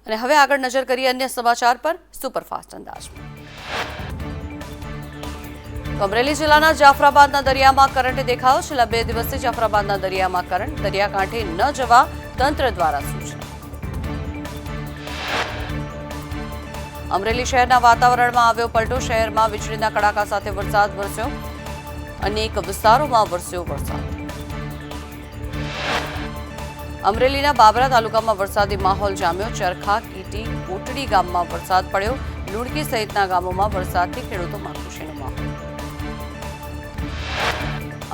અને હવે આગળ નજર કરીએ અન્ય સમાચાર પર સુપરફાસ્ટ અંદાજમાં। અમરેલી જિલ્લાના જાફરાબાદના દરિયામાં કરંટ દેખાયો। છેલ્લા 2 દિવસથી જાફરાબાદના દરિયામાં કરંટ, દરિયાકાંઠે ન જવા તંત્ર દ્વારા સૂચના। અમરેલી શહેરના વાતાવરણમાં આવ્યો પલટો। શહેરમાં વીજળીના કડાકા સાથે વરસાદ વરસ્યો। અનેક વિસ્તારોમાં વરસ્યો વરસાદ। અમરેલીના બાબરા તાલુકામાં વરસાદી માહોલ જામ્યો। ચરખા, કીટી, કોટડી ગામમાં વરસાદ પડ્યો। લુણકી સહિતના ગામોમાં વરસાદથી ખેડૂતોમાં ખુશીનો માહોલ।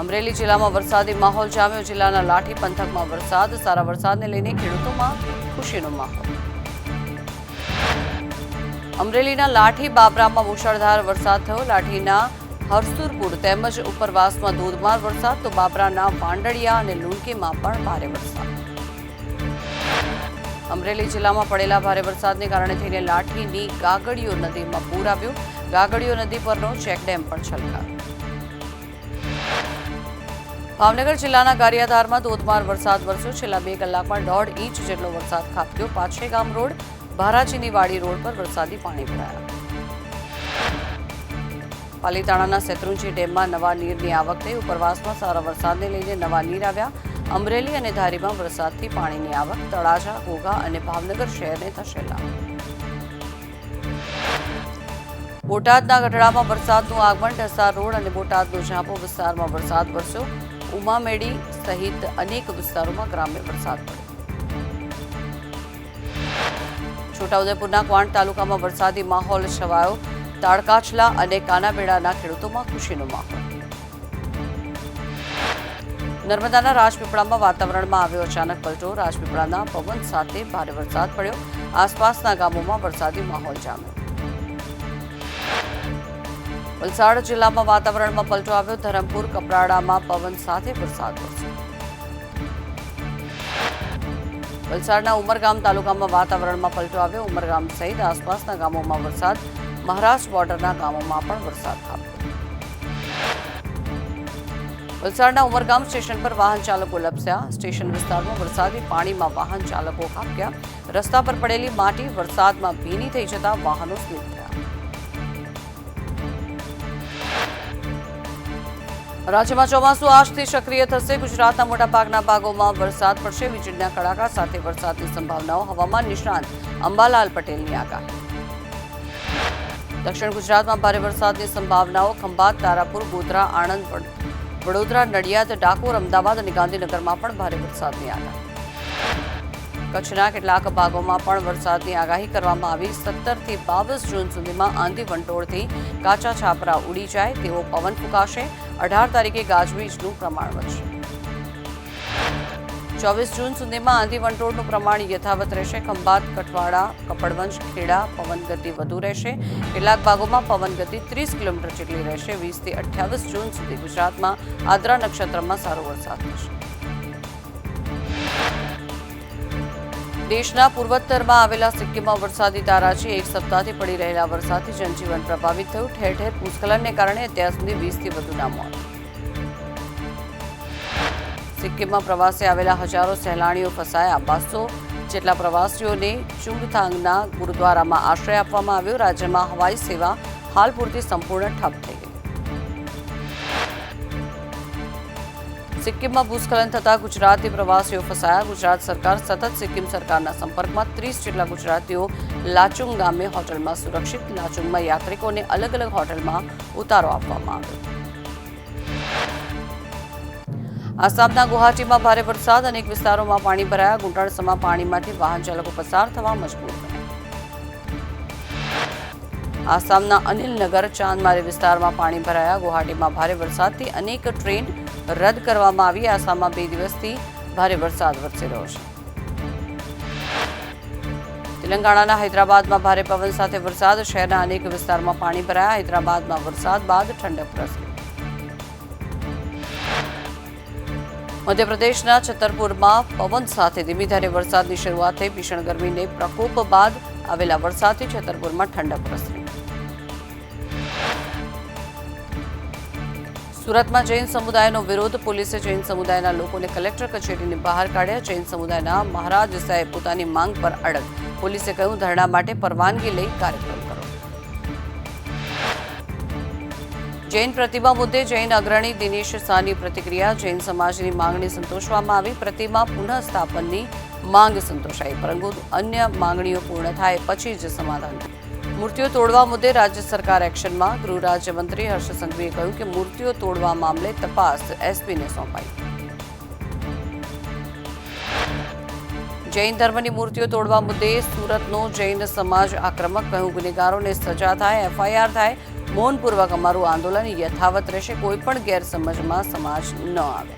અમરેલી જિલ્લામાં વરસાદી માહોલ જામ્યો। જિલ્લાના લાઠી પંથકમાં વરસાદ, સારા વરસાદને લઈને ખેડૂતોમાં ખુશીનો માહોલ। અમરેલીના લાઠી બાબરામાં મુશળધાર વરસાદ થયો। લાઠીના હરસુરપુર તેમજ ઉપરવાસમાં ધોધમાર વરસાદ, તો બાબરાના વાંડળિયા અને લુણકીમાં પણ ભારે વરસાદ। અમરેલી જિલ્લામાં પડેલા ભારે વરસાદને કારણે થઈને લાઠીની ગાગડીયો નદીમાં પૂર આવ્યું। ગાગડીયો નદી પરનો ચેકડેમ પણ છલકાયો। ભાવનગર જિલ્લાના ગારિયાધારમાં ધોધમાર વરસાદ વરસ્યો। છેલ્લા 2 કલાકમાં 1.5 ઇંચ જેટલો વરસાદ ખાબક્યો। પાછેગામ રોડ, ભારાજીની વાડી રોડ પર વરસાદી પાણી ભરાયા। પાલીતાણાના શેત્રુંજી ડેમમાં નવા નીરની આવક થઈ। ઉપરવાસમાં સારા વરસાદને લઈને નવા નીર આવ્યા। અમરેલી અને ધારીમાં વરસાદથી પાણીની આવક। તળાજા, ઘોઘા અને ભાવનગર શહેરને થશે લાભ। બોટાદના ગઢડામાં વરસાદનું આગમન। ઢસા રોડ અને બોટાદનો ઝાંપો વિસ્તારમાં વરસાદ વરસ્યો। ઉમામેડી સહિત અનેક વિસ્તારોમાં ગ્રામ્ય વરસાદ પડ્યો। છોટાઉદેપુરના ક્વાંટ તાલુકામાં વરસાદી માહોલ છવાયો। તાળકાછલા અને કાનાબેડાના ખેડૂતોમાં ખુશીનો માહોલ। નર્મદાના રાજપીપળામાં વાતાવરણમાં આવ્યો અચાનક પલટો। રાજપીપળાના પવન સાથે ભારે વરસાદ પડ્યો। આસપાસના ગામોમાં વરસાદી માહોલ જામ્યો। વલસાડ જિલ્લામાં વાતાવરણમાં પલટો આવ્યો। ધરમપુર, કપરાડામાં પવન સાથે વરસાદ વરસ્યો। વલસાડના ઉમરગામ તાલુકામાં વાતાવરણમાં પલટો આવ્યો। ઉમરગામ સહિત આસપાસના ગામોમાં વરસાદ। મહારાષ્ટ્ર બોર્ડરના ગામોમાં પણ વરસાદ ખાબક્યો। વલસાડના ઉમરગામ સ્ટેશન પર વાહન ચાલકો લપસ્યા। સ્ટેશન વિસ્તારમાં વરસાદી પાણીમાં વાહન ચાલકો ખાબક્યા। રસ્તા પર પડેલી માટી વરસાદમાં ભીની થઈ જતા વાહનો સ્લીપ થયા। રાજ્યમાં ચોમાસું આજથી સક્રિય થશે। ગુજરાતના મોટાભાગના ભાગોમાં વરસાદ પડશે। વીજળીના કડાકા સાથે વરસાદની સંભાવનાઓ। હવામાન નિષ્ણાત અંબાલાલ પટેલની આગાહી। દક્ષિણ ગુજરાતમાં ભારે વરસાદની સંભાવનાઓ। ખંભાત, તારાપુર, ગોધરા, આણંદ, વડોદરા, નડિયાદ, ડાકોર, અમદાવાદ અને ગાંધીનગરમાં પણ ભારે વરસાદની આગાહી। કચ્છના કેટલાક ભાગોમાં પણ વરસાદની આગાહી કરવામાં આવી। 17 થી 22 જૂન સુધીમાં આંધી વંટોળથી કાચા છાપરા ઉડી જાય તેવો પવન ફૂંકાશે। 18 તારીખે ગાજવીજનું પ્રમાણ વધશે। 24 જૂન સુધીમાં આંધી વંટોળનું પ્રમાણ યથાવત રહેશે। ખંભાત, કઠવાડા, કપડવંજ, ખેડા પવન ગતિ વધુ રહેશે। કેટલાક ભાગોમાં પવન ગતિ 30 કિલોમીટર જેટલી રહેશે। 20 થી 28 જૂન સુધી ગુજરાતમાં આદ્રા નક્ષત્રમાં સારો વરસાદ થશે। દેશના પૂર્વોત્તરમાં આવેલા સિક્કિમમાં વરસાદી તારાજી। 1 સપ્તાહથી પડી રહેલા વરસાદથી જનજીવન પ્રભાવિત થયું। ઠેર ઠેર ભૂસ્ખલનને કારણે અત્યાર સુધી 20 થી વધુના મોત। સિક્કિમમાં પ્રવાસે આવેલા હજારો સહેલાણીઓ ફસાયા। 200 જેટલા પ્રવાસીઓને ચુંગથાંગના ગુરુદ્વારામાં આશ્રય આપવામાં આવ્યો। રાજ્યમાં હવાઈ સેવા હાલ પૂરતી સંપૂર્ણ ઠપ થઈ ગઈ। સિક્કિમમાં ભૂસ્ખલન થતા ગુજરાતી પ્રવાસીઓ ફસાયા। ગુજરાત સરકાર સતત સિક્કિમ સરકારના સંપર્કમાં। 30 જેટલા ગુજરાતીઓ લાચુંગ ગામે હોટલમાં સુરક્ષિત। લાચુંગમાં યાત્રિકોને અલગ અલગ હોટલમાં ઉતારો આપવામાં આવ્યો। આસામના ગુવાહાટીમાં ભારે વરસાદ। અનેક વિસ્તારોમાં પાણી ભરાયા। ઘૂંટણસમા પાણીમાંથી વાહન ચાલકો પસાર થવા મજબૂર બન્યા। આસામના અનિલનગર, ચાંદમારી વિસ્તારમાં પાણી ભરાયા। ગુવાહાટીમાં ભારે વરસાદથી અનેક ટ્રેન રદ કરવામાં આવી। આસામમાં 2 દિવસથી ભારે વરસાદ વરસી રહ્યો છે। તેલંગાણાના હૈદરાબાદમાં ભારે પવન સાથે વરસાદ। શહેરના અનેક વિસ્તારમાં પાણી ભરાયા। હૈદરાબાદમાં વરસાદ બાદ ઠંડક પ્રસરી। મધ્યપ્રદેશના છતરપુરમાં પવન સાથે ધીમી ધારે વરસાદની શરૂઆત થઈ। ભીષણ ગરમીને પ્રકોપ બાદ આવેલા વરસાદથી છતરપુરમાં ઠંડક પ્રસરી। સુરતમાં જૈન સમુદાયનો વિરોધ. પોલીસે જૈન સમુદાયના લોકોને કલેક્ટર કચેરીની બહાર કાઢ્યા. જૈન સમુદાયના મહારાજ સાહેબ પોતાની માંગ પર અડગ. પોલીસે કહ્યું, ધરણા માટે પરવાનગી લઈ કાર્યક્રમ કરો. જૈન પ્રતિમા મુદ્દે જૈન અગ્રણી દિનેશ શાહની પ્રતિક્રિયા. જૈન સમાજની માંગણી સંતોષવામાં આવી. પ્રતિમા પુનઃસ્થાપનની માંગ સંતોષાઈ, પરંતુ અન્ય માંગણીઓ પૂર્ણ થાય પછી જ સમાધાન. મૂર્તિઓ તોડવા મુદ્દે રાજ્ય સરકાર એક્શનમાં. ગૃહ રાજ્યમંત્રી હર્ષ સંઘવીએ કહ્યું કે મૂર્તિઓ તોડવા મામલે તપાસ એસપીને સોંપાઈ. જૈન ધર્મની મૂર્તિઓ તોડવા મુદ્દે સુરતનો જૈન સમાજ આક્રમક. કહ્યું, ગુનેગારોને સજા થાય, એફઆઈઆર થાય. મૌનપૂર્વક અમારું આંદોલન યથાવત રહેશે. કોઈ પણ ગેરસમજમાં સમાજ ન આવે.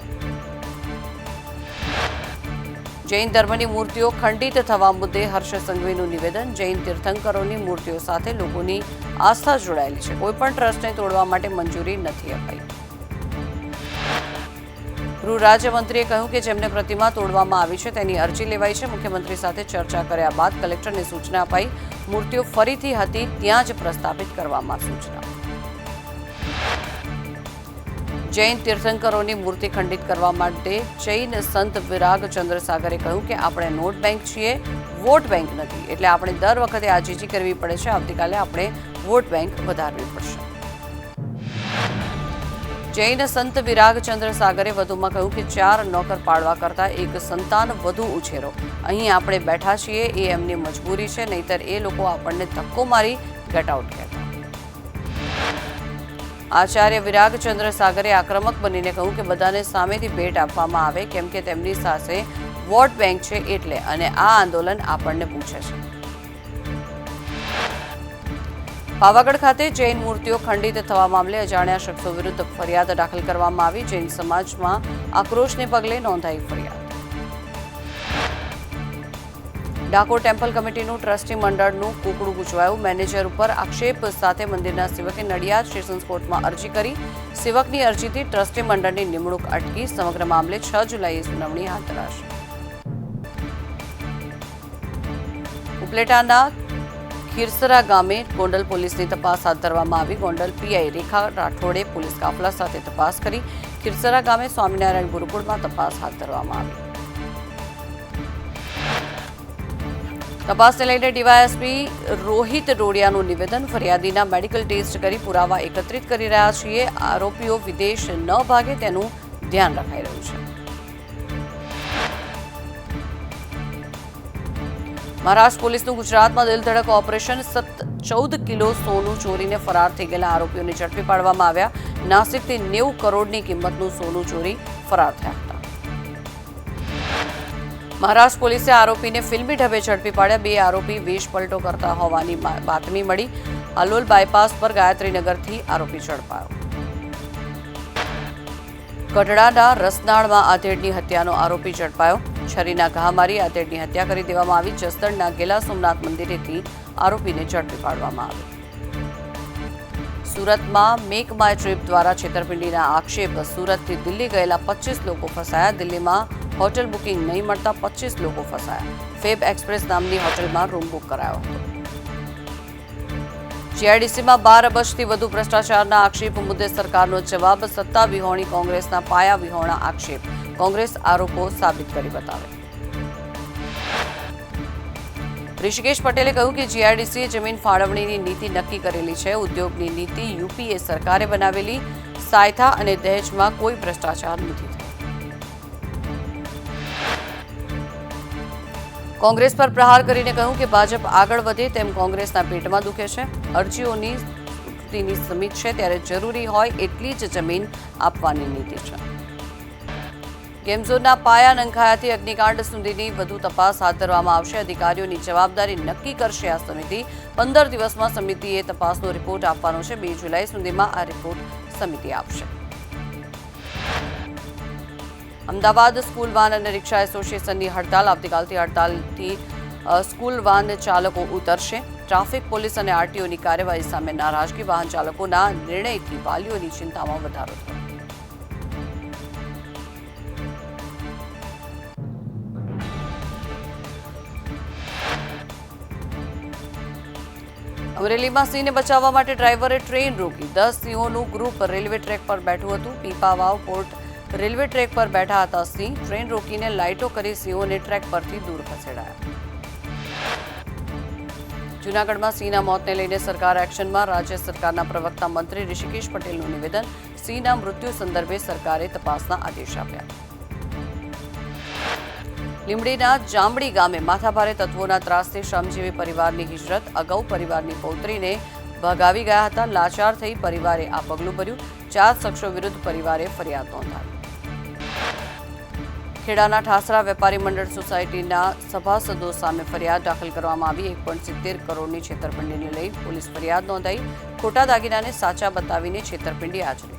જૈન ધર્મની મૂર્તિઓ ખંડિત થવા મુદ્દે હર્ષ સંઘવીનું નિવેદન. જૈન તીર્થંકરોની મૂર્તિઓ સાથે લોકોની આસ્થા જોડાયેલી છે. કોઈપણ ટ્રસ્ટને તોડવા માટે મંજૂરી નથી અપાઈ. ગૃહ રાજ્યમંત્રીએ કહ્યું કે જેમને પ્રતિમા તોડવામાં આવી છે તેની અરજી લેવાઈ છે. મુખ્યમંત્રી સાથે ચર્ચા કર્યા બાદ કલેક્ટરને સૂચના અપાઈ. મૂર્તિઓ ફરીથી હતી ત્યાં જ પ્રસ્થાપિત કરવામાં સૂચના. જૈન તીર્થંકરોની મૂર્તિ ખંડિત કરવા માટે જૈન સંત વિરાગ ચંદ્રસાગરે કહ્યું કે આપણે નોટ બેંક છીએ, વોટ બેંક નથી. એટલે આપણે દર વખતે આજીજી કરવી પડે છે. આવતીકાલે આપણે વોટ બેંક વધારવી પડશે. જૈન સંત વિરાગ ચંદ્રસાગરે વધુમાં કહ્યું કે 4 નોકર પાડવા કરતા એક સંતાન વધુ ઉછેરો. અહીં આપણે બેઠા છીએ એ એમની મજબૂરી છે, નહીતર એ લોકો આપણને ધક્કો મારી ગેટ આઉટ કહેતા. આચાર્ય વિરાગ ચંદ્રસાગરે આક્રમક બનીને કહ્યું કે બધાને સામેથી ભેટ આપવામાં આવે, કેમ કે તેમની સાથે વોટ બેંક છે એટલે, અને આ આંદોલન આપણને પૂછે છે. પાવાગઢ ખાતે જૈન મૂર્તિઓ ખંડિત થવા મામલે અજાણ્યા શખ્સો વિરુદ્ધ ફરિયાદ દાખલ કરવામાં આવી. જૈન સમાજમાં આક્રોશને પગલે નોંધાઈ ફરિયાદ. ડાકોર ટેમ્પલ કમિટીનું ટ્રસ્ટી મંડળનું કૂકડું ગૂંચવાયું. મેનેજર ઉપર આક્ષેપ સાથે મંદિરના સેવકે નડિયાદ સેશન્સ કોર્ટમાં અરજી કરી. સેવકની અરજીથી ટ્રસ્ટી મંડળની નિમણૂક અટકી. સમગ્ર મામલે 6 જુલાઈએ સુનાવણી હાથ ધરાશે. ઉપલેટાના ખીરસરા ગામે ગોંડલ પોલીસની તપાસ હાથ ધરવામાં આવી. ગોંડલ પીઆઈ રેખા રાઠોડે પોલીસ કાફલા સાથે તપાસ કરી. ખીરસરા ગામે સ્વામિનારાયણ ગુરુકુળમાં તપાસ હાથ ધરવામાં આવી. તપાસને લઈને ડીવાયએસપી રોહિત રોડિયાનું નિવેદન. ફરિયાદીના મેડિકલ ટેસ્ટ કરી પુરાવા એકત્રિત કરી રહ્યા છીએ. આરોપીઓ વિદેશ ન ભાગે તેનું ધ્યાન રખાઈ રહ્યું છે. મહારાષ્ટ્ર પોલીસનું ગુજરાતમાં દિલધડક ઓપરેશન. 14 કિલો સોનું ચોરીને ફરાર થઈ ગયેલા આરોપીઓને ઝડપી પાડવામાં આવ્યા. નાસિકથી 90 કરોડની કિંમતનું સોનું ચોરી ફરાર થયા હતા. મહારાષ્ટ્ર પોલીસે આરોપીને ફિલ્મી ઢબે ઝડપી પાડ્યા. 2 આરોપી વેશ પલટો કરતા હોવાની બાતમી મળી. હાલોલ બાયપાસ પર ગાયત્રીનગરથી આરોપી ઝડપાયો. ગઢડાના રસનાળમાં આધેડની હત્યાનો આરોપી ઝડપાયો. છરીના ઘા મારી આધેડની હત્યા કરી દેવામાં આવી. જસદણના ગેલા સોમનાથ મંદિરેથી આરોપીને ઝડપી પાડવામાં આવ્યો. સુરતમાં મેક માય ટ્રીપ દ્વારા છેતરપિંડીના આક્ષેપ. સુરતથી દિલ્હી ગયેલા 25 લોકો ફસાયા. દિલ્હીમાં હોટેલ બુકિંગ નહીં મળતા 25 લોકો ફસાયા. ફેબ એક્સપ્રેસ નામની હોટેલમાં રૂમ બુક કરાયો હતો. જીઆઈડીસીમાં 12 અબજથી વધુ ભ્રષ્ટાચારના આક્ષેપ મુદ્દે સરકારનો જવાબ. સત્તા વિહોણી કોંગ્રેસના પાયા વિહોણા આક્ષેપ. કોંગ્રેસ આરોપો સાબિત કરી બતાવે. ઋષિકેશ પટેલે કહ્યું કે જીઆઈડીસીએ જમીન ફાળવણીની નીતિ નક્કી કરેલી છે. ઉદ્યોગની નીતિ યુપીએ સરકારે બનાવેલી. સાયથા અને દહેજમાં કોઈ ભ્રષ્ટાચાર નથી થયો. કોંગ્રેસ પર પ્રહાર કરીને કહ્યું કે ભાજપ આગળ વધે તેમ કોંગ્રેસના પેટમાં દુખે છે. અરજીઓની સમિત છે ત્યારે જરૂરી હોય એટલી જ જમીન આપવાની નીતિ છે. ગેમ ઝોનના પાયા નંખાયાથી અગ્નિકાંડ સુધીની વધુ તપાસ હાથ ધરવામાં આવશે. અધિકારીઓની જવાબદારી નક્કી કરશે આ સમિતિ. 15 દિવસમાં સમિતિએ તપાસનો રિપોર્ટ આપવાનો છે. 2 જુલાઈ સુધીમાં આ રિપોર્ટ સમિતિ આપશે. અમદાવાદ સ્કૂલ વાન અને રિક્ષા એસોસિએશનની હડતાલ. આવતીકાલથી હડતાલથી સ્કૂલ વાન ચાલકો ઉતરશે. ટ્રાફિક પોલીસ અને આરટીઓની કાર્યવાહી સામે નારાજગી. વાહન ચાલકોના નિર્ણયથી વાલીઓની ચિંતામાં વધારો થયો. અમરેલીમાં સિંહને બચાવવા માટે ડ્રાઈવરે ટ્રેન રોકી 10 સિંહોનું ગ્રુપ રેલવે ટ્રેક પર બેઠું હતું. પીપાવાવ પોર્ટ રેલવે ટ્રેક પર બેઠા હતા સિંહ. ટ્રેન રોકીને લાઇટો કરી સિંહોને ટ્રેક પરથી દૂર ખસેડાયા. જૂનાગઢમાં સિંહના મોતને લઈને સરકાર એક્શનમાં. રાજ્ય સરકારના પ્રવક્તા મંત્રી ઋષિકેશ પટેલનું નિવેદન. સિંહના મૃત્યુ સંદર્ભે સરકારે તપાસના આદેશ આપ્યા. લીંબડીના જાંબડી ગામે માથાભારે તત્વોના ત્રાસથી શ્રમજીવી પરિવારની હિજરત. અગાઉ પરિવારની પૌત્રીને ભગાવી ગયા હતા. લાચાર થઈ પરિવારે આ પગલું ભર્યું. 4 શખ્સો વિરુદ્ધ પરિવારે ફરિયાદ નોંધાવી. ખેડાના ઠાસરા વેપારી મંડળ સોસાયટીના સભાસદો સામે ફરિયાદ દાખલ કરવામાં આવી. 1.70 કરોડની છેતરપિંડીને લઈ પોલીસ ફરિયાદ નોંધાઈ. ખોટા દાગીનાને સાચા બતાવીને છેતરપિંડી આચરી.